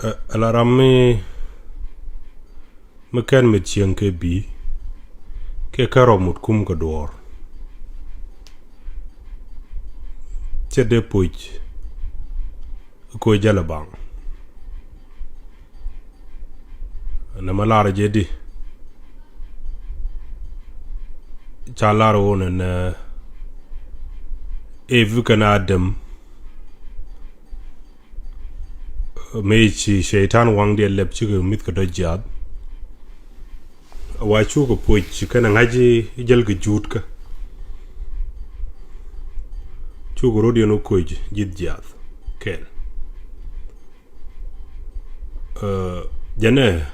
Alarami mekan mit chieng ke bi ke karo mut kum ka dwor che de puch ko jala bang na malara je di chalar wona na evu kana adam mechi shaitan wang de lep chi mit ka dojad wa chu ko puch kana ngaji jel ga jut ka chu go rodio no koj jid jad kel jane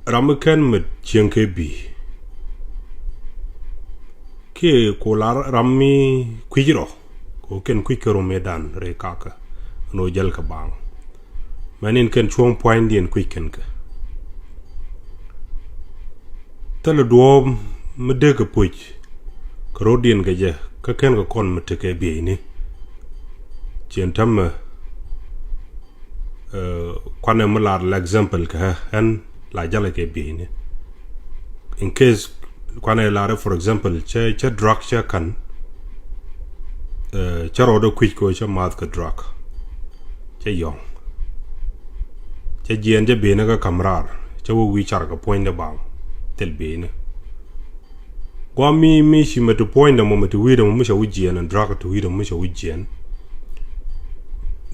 ramakan mit chieng ke bi ke ko lar rammi kwijiro ko ken kwikero medan re kaka no jel ka bang manin ken chuong point dien kwiken ka tala duom mede ka puch ka rodien ga je ka ken ka kon mete ke bi ni chen tam kwane mular l'example ka han la jala ke bi ni in case kwane la for example che drug che kan che rodo kwich ko che mat ka drug che yong che jien je be na ka kamrar che wo wi char ka point de bang tel be ne kwa mi shi metu point de mo metu wi de mo sha wujien and drug to wi de mo sha wujien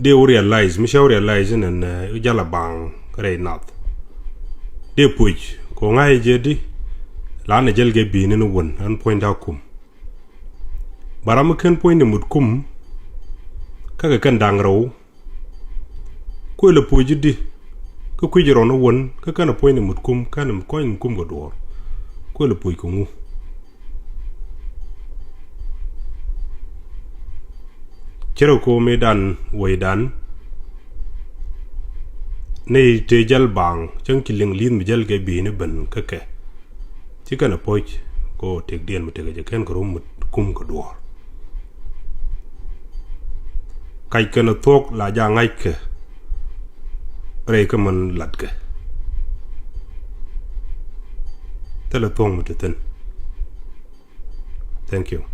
they realize mi sha realize and jala bang re not de puch ko ngai je di la na jel ge bi ne no won an point out kum baram ken point de mut kum kaga kan dang ro ko le puj di ko kwijiro no won ka kana point de mut kum kana ko in kum go dor ko le puj ko ngu chero ko medan waidan ne te jal bang chang kiling lin mi jal ge bi ne ban ka ke ti kana poch ko tek dien mate ge ken ko rum kum ko dor kai kana tok la ja ngai ke re ka man lat ke tele tong mate ten. Thank you.